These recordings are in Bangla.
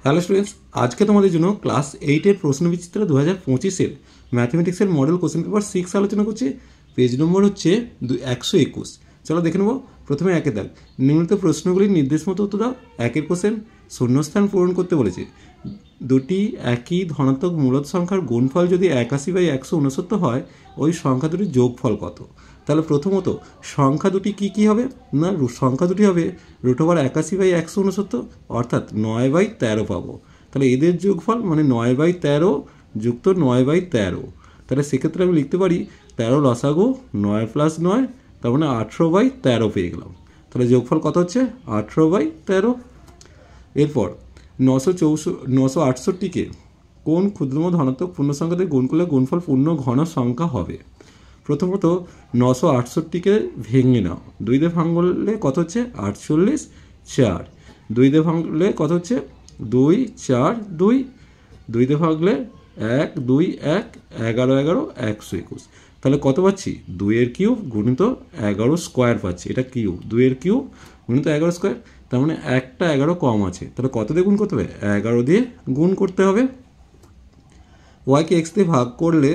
হ্যালো স্টুডেন্টস, আজকে তোমাদের জন্য ক্লাস 8-এর প্রশ্নবিচিত্র 2025-এর ম্যাথমেটিক্সের মডেল কোশ্চেন পেপার 6 আলোচনা করছি। পেজ নম্বর হচ্ছে 121। চলো দেখে নেব। প্রথমে একের দাগ, নিম্নলিখিত প্রশ্নগুলির নির্দেশ মতো উত্তর দাও। একের কোশ্চেন, শূন্যস্থান পূরণ করতে বলেছে। দুটি একই ধনাত্মক মূলদ সংখ্যার গুণফল যদি 81/169 হয়, ওই সংখ্যা দুটির যোগফল কত? তাহলে প্রথমত সংখ্যা দুটি কী হবে না, সংখ্যা দুটি হবে √81/169, অর্থাৎ 9/13 পাবো। তাহলে এদের যোগফল মানে 9/13 যুক্ত 9/13। তাহলে সেক্ষেত্রে আমি লিখতে পারি 13 লসাগু 9 + 9, তার মানে 18/13 পেয়ে গেলাম। তাহলে যোগফল কত হচ্ছে? 18/13। এরপর 968কে কোন ক্ষুদ্রতম ধনাত্মক পূর্ণ সংখ্যাতে গুণ করলে গুণফল পূর্ণ ঘন সংখ্যা হবে? প্রথমত 968কে ভেঙে নাও। 2 দিয়ে ভাঙলে কত হচ্ছে? 48, 4। 2 দিয়ে ভাঙলে কত হচ্ছে? 2, 4, 2। 2 দিয়ে ভাঙলে 1, 2, 1, 11, 11, 121। তাহলে কত পাচ্ছি? 2 এর কিউব গুণিত 11 স্কোয়ার পাচ্ছি। এটা কিউব, 2 এর কিউব গুণিত 11 স্কোয়ার। তার মানে একটা 11 কম আছে। তাহলে কত দিয়ে গুণ করতে হবে? 11 দিয়ে গুণ করতে হবে। ওয়াইকে এক্স দিয়ে ভাগ করলে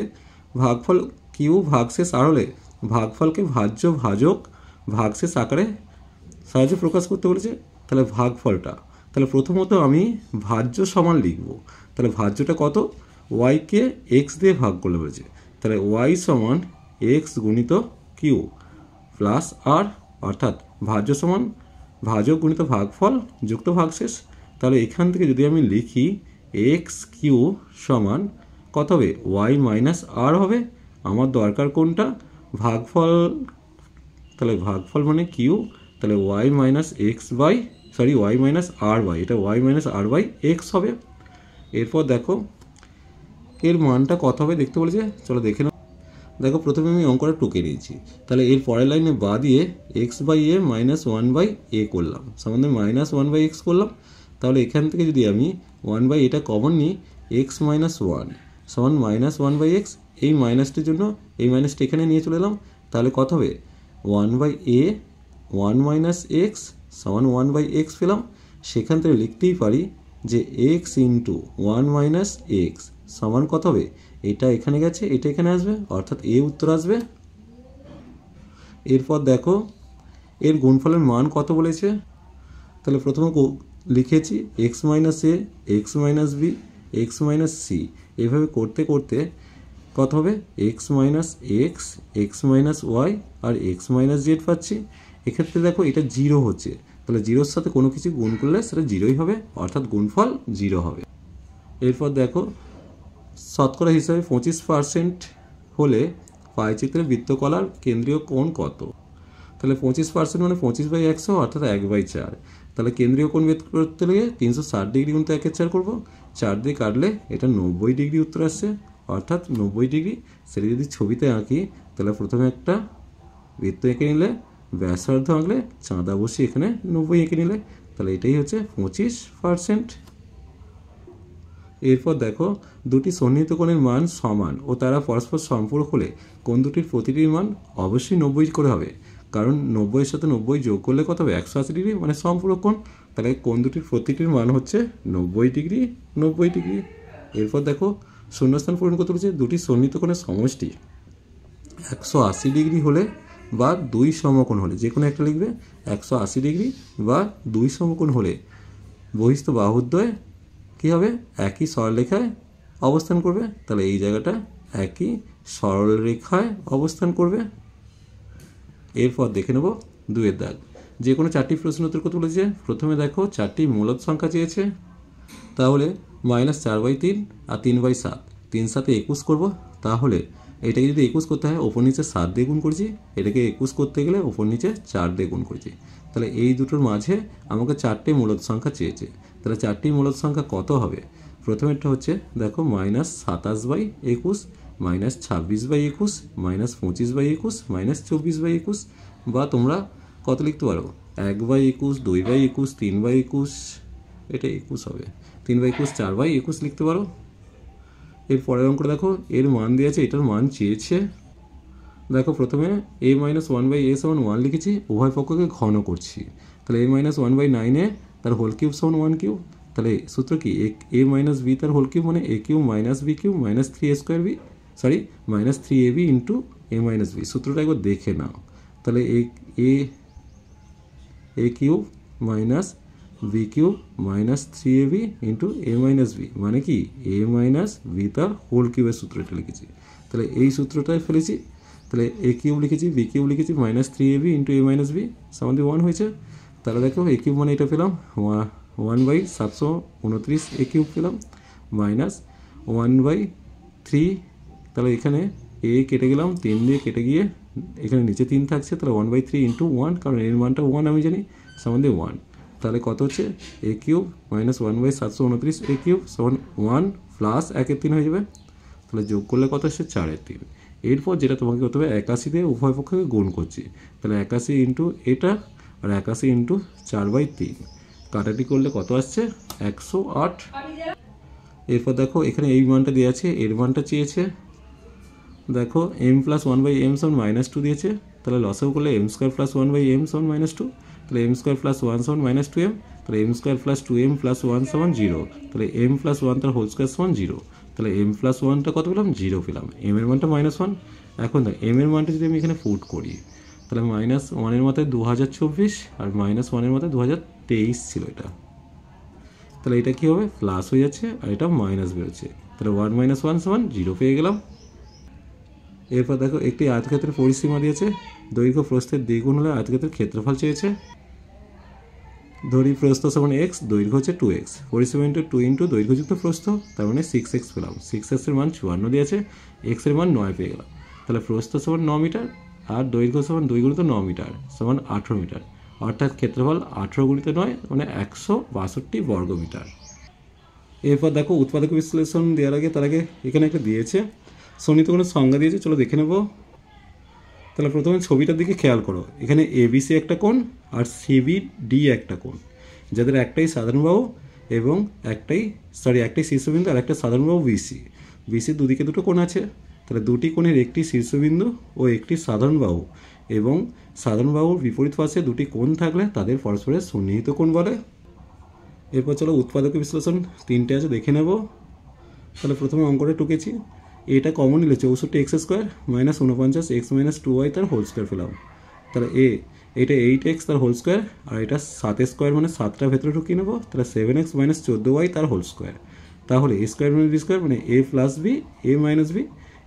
ভাগফল কিউ ভাগশেষ আর হলে ভাগফলকে ভাজ্য ভাজক ভাগশেষ আকারে সাহায্যে প্রকাশ করতে বলেছে। তাহলে ভাগফলটা, তাহলে প্রথমত আমি ভাজ্য সমান লিখব। তাহলে ভাজ্যটা কত? ওয়াইকে এক্স দিয়ে ভাগ করলে বলেছে। তাহলে ওয়াই সমান এক্স গুণিত কিউ প্লাস আর, অর্থাৎ ভাজ্য সমান ভাজক গুণিত ভাগফল যুক্ত ভাগশেষ। তাহলে এখান থেকে যদি আমি লিখি এক্স কিউ সমান কত হবে? ওয়াই মাইনাস আর হবে। আমার দরকার কোনটা? ভাগফল। তাহলে ভাগফল মানে কিউ, তাহলে ওয়াই মাইনাস আর বাই, এটা Y minus R by X হবে। এরপর দেখো এর মানটা কত হবে দেখতে বলেছে। চলো দেখে নাও। দেখো প্রথমে আমি অঙ্কটা টুকে নিয়েছি। তাহলে এর পরের লাইনে বা দিয়ে x/a মাইনাস 1/a করলাম, সমান -1/x করলাম। তাহলে এখান থেকে যদি আমি 1/a এটা কমন নিই, x - 1 সমান -1/x। এই মাইনাসটির জন্য এই মাইনাসটা এখানে নিয়ে চলে এলাম। তাহলে কত হবে? 1/a 1 - x সমান 1/x পেলাম। সেখান থেকে লিখতেই পারি যে x × 1 - x সমান কত হবে? এটা এখানে গেছে, এটা এখানে আসবে, অর্থাৎ এ উত্তর আসবে। এরপর দেখো এর গুণফলের মান কত বলেছে। তাহলে প্রথমে লিখেছি x - a, x - b, x - c। এভাবে করতে করতে কত হবে? x - x, x - y আর x - z পাচ্ছি। এক্ষেত্রে দেখো এটা 0 হচ্ছে, তাহলে জিরোর সাথে কোনো কিছু গুণ করলে সেটা 0ই হবে, অর্থাৎ গুণফল 0 হবে। এরপর দেখো শতকরা হিসাবে 25% হলে পাইচিত্রের বৃত্তকলার কেন্দ্রীয় কোণ কত? তাহলে 25% মানে 25/100, অর্থাৎ 1/4। তাহলে কেন্দ্রীয় কোণ বের করতে গেলে 360 ডিগ্রি গুণিত 1/4 করবো। 4 দিয়ে কাটলে এটা 90 ডিগ্রি উত্তর আসছে, অর্থাৎ 90 ডিগ্রি। সেটা যদি ছবিতে আঁকি তাহলে প্রথমে একটা বৃত্ত এঁকে নিলে, ব্যাসার্ধ আঁকলে, চাঁদা বসিয়ে এখানে 90 এঁকে নিলে, তাহলে এটাই হচ্ছে 25%। এরপর দেখো দুটি সন্নিহিত কোণের মান সমান ও তারা পরস্পর সম্পূরক হলে কোণ দুটির প্রতিটির মান অবশ্যই 90 করে হবে, কারণ 90-এর সাথে 90 যোগ করলে কত হবে? 180 ডিগ্রি, মানে সম্পূরক কোণ। তাহলে কোণ দুটির প্রতিটির মান হচ্ছে 90 ডিগ্রি, 90 ডিগ্রি। এরপর দেখো শূন্যস্থান পূরণ করতে বলেছে। দুটি সন্নিহিত কোণের সমষ্টি 180 ডিগ্রি হলে বা 2 সমকোণ হলে, যে কোনো একটা লিখবে। 180 ডিগ্রি বা 2 সমকোণ হলে বহিস্থ বাহুদ্বয় কী হবে? একই সরলরেখায় অবস্থান করবে। তাহলে এই জায়গাটা একই সরলরেখায় অবস্থান করবে। এরপর দেখে নেব 2-এর দাগ, যে কোনো 4টি প্রশ্ন উত্তর করতে বলেছে। প্রথমে দেখো 4টি মূলদ সংখ্যা চেয়েছে। তাহলে -4/3 আর 3/7, 3 × 7 = 21 করবো। তাহলে এটাকে যদি 21 করতে হয় ওপর নিচে 7 দিয়ে গুণ করেছি, এটাকে 21 করতে গেলে ওপর নিচে 4 দিয়ে গুণ করেছি। তাহলে এই দুটোর মাঝে আমাকে 4টি মূলদ সংখ্যা চেয়েছে। তাহলে 4টি মূলদ সংখ্যা কত হবে? প্রথমেরটা হচ্ছে দেখো -27/21, -26/21, -25/21, -24/21, বা তোমরা কত লিখতে পারো? 1/21, 2/21, 3/21, এটা 21 হবে। 3/21, 4/21 লিখতে পারো। এর পরের অঙ্কটা দেখো, এর মান দিয়ে আছে, এটার মান চেয়েছে। দেখো প্রথমে a - 1/a সমান 1 লিখেছি, উভয় পক্ষকে ঘন করছি। তাহলে a - 1/9 তার হোল কিউব সমান 1 কিউব। তাহলে সূত্র কি এ মাইনাস বি তার হোল কিউব মানে A cube minus B cube minus 3a² minus 3ab into A minus B. সূত্রটা একবার দেখে নাও। তাহলে A cube minus B cube minus 3ab into A minus B মানে কি এ মাইনাস বি তার হোল কিউবের সূত্র এটা লিখেছি। তাহলে এই সূত্রটাই ফেলেছি। তাহলে এ কিউব লিখেছি, বি কিউব লিখেছি, minus 3ab into A minus B সমান 1 হয়েছে। তাহলে দেখো এ কিউব মানে এটা পেলাম 1/729 এ কিউব পেলাম মাইনাস 1/3। তাহলে এখানে এ কেটে গেলাম, 3 দিয়ে কেটে গিয়ে এখানে নিচে 3 থাকছে, তাহলে 1/3 ইন্টু 1, কারণ এর মানটা 1 আমি জানি, সমান 1। তাহলে কত হচ্ছে এ কিউব মাইনাস 1/729 এ কিউব সমান 1 প্লাস 1/3 হয়ে যাবে। তাহলে যোগ করলে কত আসছে 4/3। এরপর যেটা তোমাকে করতে হবে 81 দিয়ে উভয় পক্ষকে গুণ করছি। তাহলে 81 ইন্টু এটা আর 81 ইন্টু 4/3 কাটাটি করলে কত আসছে 108। এরপর দেখো এখানে এই মানটা দেওয়া আছে, এর মানটা চেয়েছে। দেখো m প্লাস 1/m সমান -2 দিয়েছে। তাহলে লসাগু করলে m² প্লাস 1/m সমান -2। তাহলে m² প্লাস 1 সমান -2m। তাহলে m² প্লাস 2m প্লাস 1 সমান 0। তাহলে m প্লাস 1 তার হোল স্কোয়ার সমান 0। তাহলে m প্লাস 1টা কত পেলাম 0 পেলাম। m এর মানটা -1। এখন দেখ m এর মানটা যদি আমি এখানে পুট করি তাহলে -1 এর মাথায় 2024 আর -1 এর মাথায় 2023 ছিল এটা। তাহলে এটা কি হবে প্লাস হয়ে যাচ্ছে আর এটা মাইনাস বেরোচ্ছে। তাহলে 1 - 1 সমান 0 পেয়ে গেলাম। এরপর দেখো একটি আয়তক্ষেত্রের পরিসীমা দিয়েছে, দৈর্ঘ্য প্রস্থের দ্বিগুণ হলে আয়তক্ষেত্রের ক্ষেত্রফল চেয়েছে। ধরি প্রস্থ সমান x, দৈর্ঘ্য হচ্ছে 2x, পরিসীমা ইন্টু 2 ইন্টু দৈর্ঘ্যযুক্ত প্রস্থ, তার মানে 6x পেলাম। 6x এর মান 54 দিয়েছে, x এর মান 9 পেয়ে গেলাম। তাহলে প্রস্থ সমান 9 মিটার আর দৈর্ঘ্য সমান 2 গুণিত 9 মিটার সমান 18 মিটার, অর্থাৎ ক্ষেত্রফল 18 গুণিত 9 মানে 162 বর্গ মিটার। এরপর দেখো উৎপাদক বিশ্লেষণ দেওয়ার আগে তার আগে এখানে একটা দিয়েছে সমীকরণের সংজ্ঞা দিয়েছে, চলো দেখে নেব। তাহলে প্রথমে ছবিটার দিকে খেয়াল করো, এখানে এবিসি একটা কোণ আর সিবিডি একটা কোণ, যাদের একটাই সাধারণ বাহু এবং একটাই শীর্ষবিন্দু আর একটা সাধারণ বাহু বিসি। বিসির দুদিকে দুটো কোণ আছে, তাহলে দুটি কোণের একটি শীর্ষবিন্দু ও একটি সাধারণ বাহু এবং সাধারণ বাহুর বিপরীত পাশে দুটি কোণ থাকলে তাদের পরস্পরের সন্নিহিত কোণ বলে। এরপর চলো উৎপাদক বিশ্লেষণ 3টে আছে দেখে নেব। তাহলে প্রথমে অঙ্কটা টুকেছি, এটা কমন নিলে 64x² minus 49x minus 2y তার হোল স্কোয়ার পেলাম। তাহলে এটা 8x তার হোল স্কোয়ার আর এটা 7 মানে 7টা ভেতরে ঢুকিয়ে নেবো, তাহলে 7x মাইনাস 14y তার হোল স্কোয়ার। তাহলে a² মাইনাস b² মানে a plus b a minus b।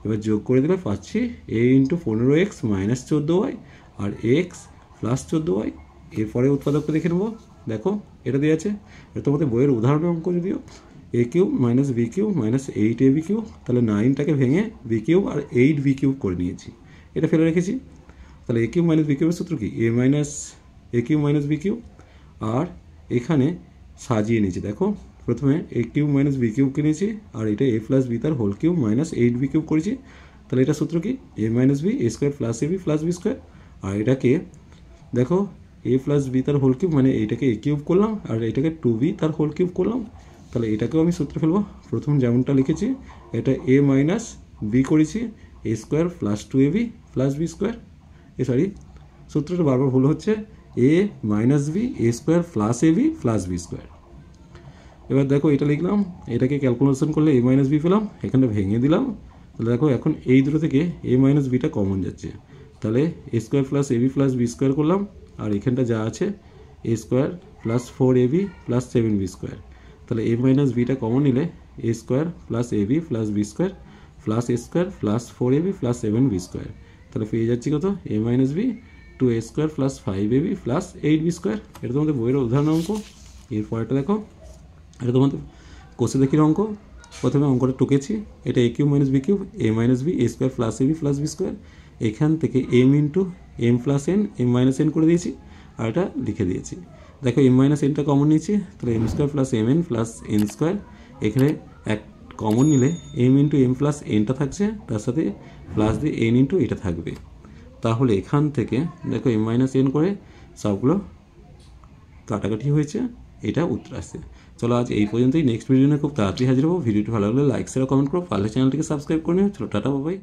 এবার যোগ করে দিলে পাচ্ছি a into 15x minus 14y আর x প্লাস 14y। এরপরে উৎপাদকটা দেখে নেবো। দেখো এটা দিয়ে আছে, এটা তোমাদের বইয়ের উদাহরণের অঙ্ক যদিও, a cube minus B cube minus 8ab cube. তাহলে 9টাকে ভেঙে বি কিউব আর 8b কিউব করে নিয়েছি, এটা ফেলে রেখেছি। তাহলে a কিউব মাইনাস বি কিউবের সূত্র কি a cube minus B cube, আর এখানে সাজিয়ে নিয়েছি। দেখো প্রথমে a কিউব মাইনাস বি কিউবকে নিয়েছি আর এটা a প্লাস বি তার whole cube minus 8b cube করেছি। তাহলে এটা সূত্র কি a minus B a square plus ab plus B square. আর এটাকে দেখো a প্লাস বি তার হোল কিউব মানে এইটাকে a কিউব করলাম আর এটাকে 2b তার হোল কিউব করলাম। তাহলে এটাকেও আমি সূত্র ফেলবো, প্রথম যেমনটা লিখেছি এটা a মাইনাস বি করেছি a square plus 2ab plus B square. সূত্রটা বারবার ভুল হচ্ছে, a minus B a square plus ab plus B square. এবার দেখো এটা লিখলাম, এটাকে ক্যালকুলেশন করলে a মাইনাস বি পেলাম, এখানে ভেঙে দিলাম। তাহলে দেখো এখন এই দুটো থেকে a মাইনাস বিটা কমন যাচ্ছে, তাহলে a square plus ab plus B square করলাম আর এখানটা যা আছে a square plus 4ab plus 7b square. তাহলে a মাইনাস বিটা কমন নিলে a square plus ab plus B square plus a square plus 4ab plus 7b square. তাহলে পেয়ে যাচ্ছি কত a minus B 2a square plus 5ab plus 8b square. এটা তোমাদের বইয়ের উদাহরণ অঙ্ক। এরপরটা দেখো, এটা তোমাদের কোষে দেখির অঙ্ক। প্রথমে অঙ্কটা টুকেছি, এটা a cube minus B cube a minus B a square plus ab plus B square. এখান থেকে m into m plus n m minus n করে দিয়েছি আর এটা লিখে দিয়েছি। দেখো m মাইনাস nটা কমন নিয়েছি, তাহলে m square plus mn plus n square. এখানে এক কমন নিলে m ইন্টু m প্লাস nটা থাকছে, তার সাথে প্লাস দিয়ে n ইন্টু এটা থাকবে। তাহলে এখান থেকে দেখো m মাইনাস n করে সবগুলো কাটাকাটি হয়েছে, এটা উত্তর আসছে। চলো আজ এই পর্যন্তই, নেক্সট ভিডিও নিয়ে খুব তাড়াতাড়ি হাজির হবো। ভিডিওটি ভালো লাগলে লাইক শেয়ার কমেন্ট করো, পারলে চ্যানেলটিকে সাবস্ক্রাইব করে নিও। চলো টাটা বাই।